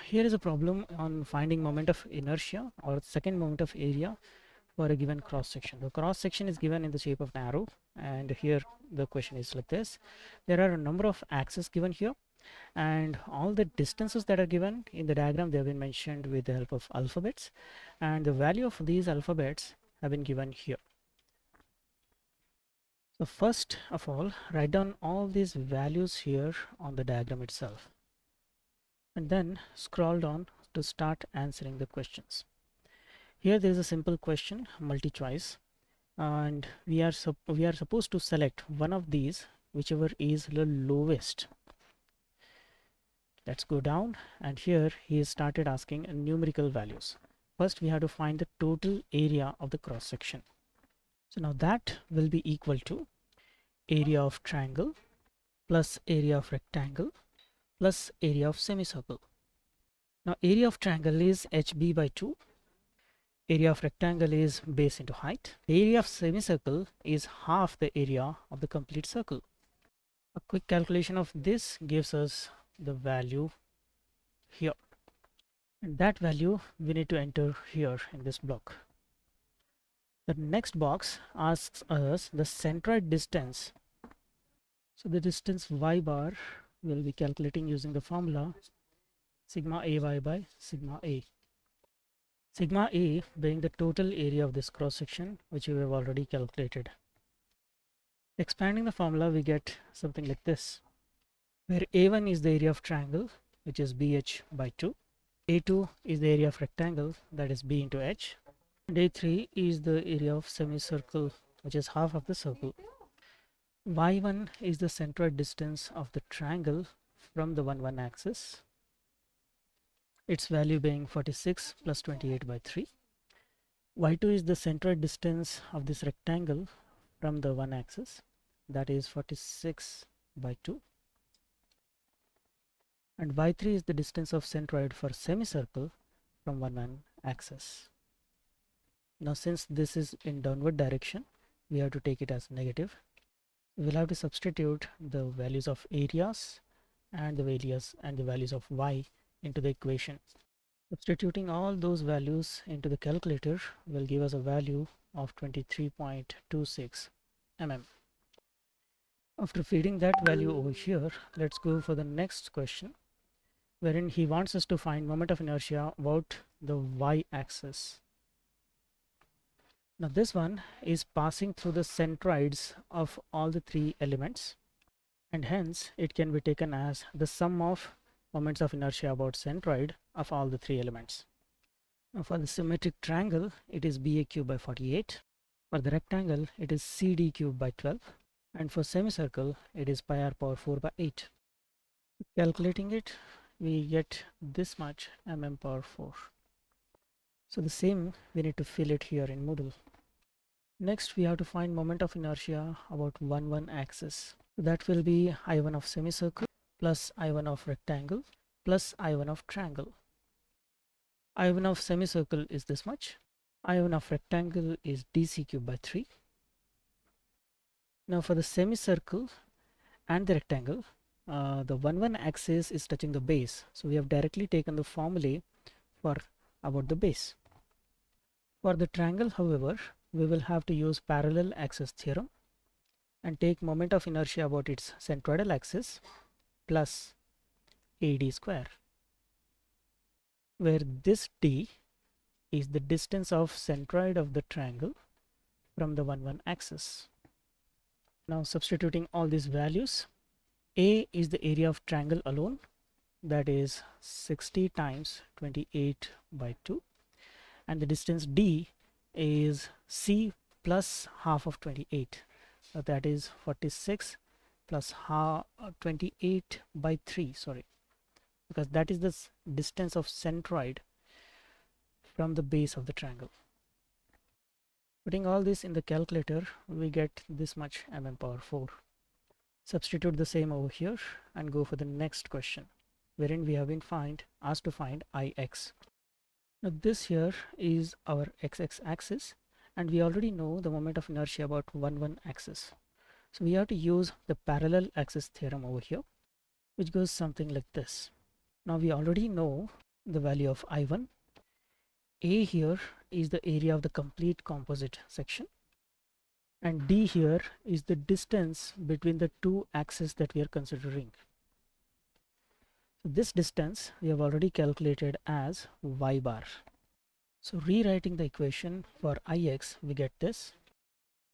here is a problem on finding moment of inertia or second moment of area for a given cross section. The cross section is given in the shape of an arrow, and here the question is like this. There are a number of axes given here, and all the distances that are given in the diagram, they have been mentioned with the help of alphabets, and the value of these alphabets have been given here. So first of all, write down all these values here on the diagram itself, and then scroll down to start answering the questions. Here there is a simple question, multi-choice, and we are supposed to select one of these, whichever is the lowest. Let's go down, and here he started asking numerical values. First we have to find the total area of the cross section. So now that will be equal to area of triangle plus area of rectangle plus area of semicircle. Now area of triangle is HB by 2. Area of rectangle is base into height. The area of semicircle is half the area of the complete circle. A quick calculation of this gives us the value here, and that value we need to enter here in this block. The next box asks us the centroid distance. So the distance y bar will be calculating using the formula sigma ay by sigma a. Sigma a being the total area of this cross section, which we have already calculated. Expanding the formula, we get something like this, where a1 is the area of triangle, which is bh by 2, a2 is the area of rectangle, that is b into h, and a3 is the area of semicircle, which is half of the circle. y1 is the centroid distance of the triangle from the 1 1 axis, its value being 46 plus 28 by 3. y2 is the centroid distance of this rectangle from the 1 axis, that is 46 by 2, and y3 is the distance of centroid for semicircle from 1 1 axis. Now since this is in downward direction, we have to take it as negative. We'll have to substitute the values of areas and the values of y into the equation. Substituting all those values into the calculator will give us a value of 23.26 mm. After feeding that value over here, let's go for the next question, wherein he wants us to find moment of inertia about the y-axis. Now this one is passing through the centroids of all the three elements, and hence it can be taken as the sum of moments of inertia about centroid of all the three elements. Now for the symmetric triangle, it is BA cube by 48. For the rectangle, it is CD cube by 12. And for semicircle, it is pi r power 4 by 8. Calculating it, we get this much mm power 4. So the same we need to fill it here in Moodle. Next, we have to find moment of inertia about 1 1 axis. So that will be I1 of semicircle plus I1 of rectangle plus I1 of triangle. I1 of semicircle is this much. I1 of rectangle is DC cube by 3. Now for the semicircle and the rectangle, the 1 1 axis is touching the base, so we have directly taken the formulae for about the base. For the triangle, however, we will have to use parallel axis theorem and take moment of inertia about its centroidal axis plus AD square, where this D is the distance of centroid of the triangle from the 1 1 axis. Now substituting all these values, A is the area of triangle alone, that is 60 times 28 by 2, and the distance D is C plus half of 28, so that is 46 plus 28 by 3, sorry, because that is the distance of centroid from the base of the triangle. Putting all this in the calculator, we get this much mm power 4. Substitute the same over here and go for the next question, wherein we have been asked to find Ix. Now this here is our x axis, and we already know the moment of inertia about 1 1 axis. So we have to use the parallel axis theorem over here, which goes something like this. Now we already know the value of I1. A here is the area of the complete composite section, and D here is the distance between the two axes that we are considering. So this distance we have already calculated as y bar. So rewriting the equation for Ix, we get this.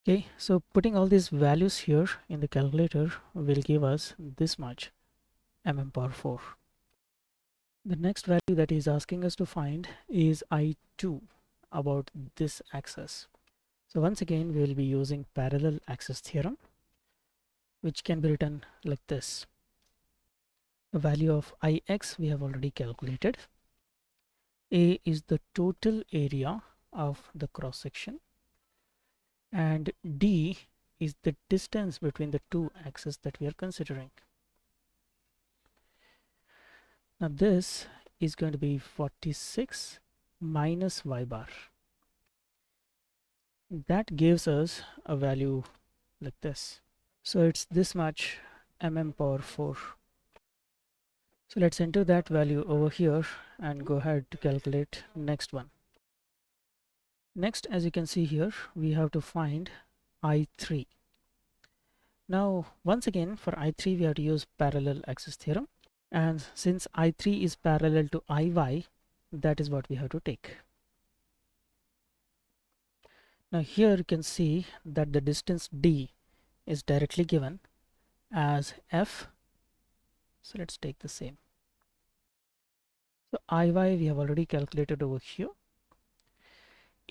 Okay, so putting all these values here in the calculator will give us this much power 4. The next value that he's asking us to find is I2 about this axis. So once again we will be using parallel axis theorem, which can be written like this. The value of Ix we have already calculated. A is the total area of the cross section, and D is the distance between the two axes that we are considering. Now this is going to be 46 minus y bar. That gives us a value like this. So it's this much power 4. So let's enter that value over here and go ahead to calculate next one. Next, as you can see here, we have to find I3. Now once again for I3 we have to use parallel axis theorem, and since I3 is parallel to Iy, that is what we have to take. Now here you can see that the distance D is directly given as F. So let's take the same. So Iy we have already calculated over here.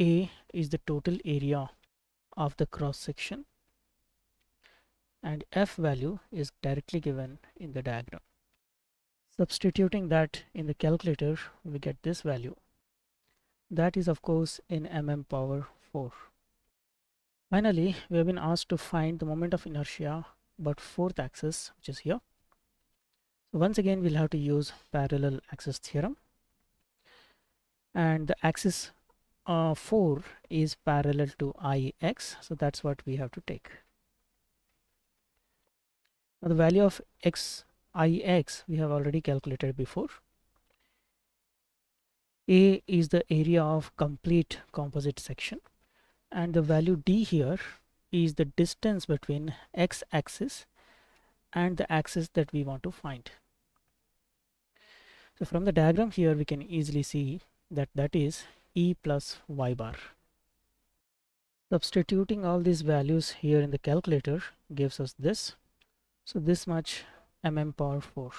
A is the total area of the cross section, and F value is directly given in the diagram. Substituting that in the calculator, we get this value. That is of course in power 4. Finally, we have been asked to find the moment of inertia about fourth axis, which is here. So once again we'll have to use parallel axis theorem, and the axis 4 is parallel to Ix, so that's what we have to take. Now the value of Ix we have already calculated before. A is the area of complete composite section, and the value D here is the distance between X axis and the axis that we want to find. So from the diagram here we can easily see that that is E plus y bar. Substituting all these values here in the calculator gives us this. So this much power 4.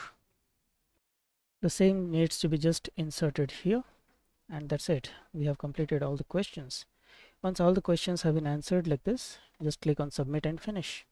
The same needs to be just inserted here, and that's it. We have completed all the questions. Once all the questions have been answered like this, just click on submit and finish.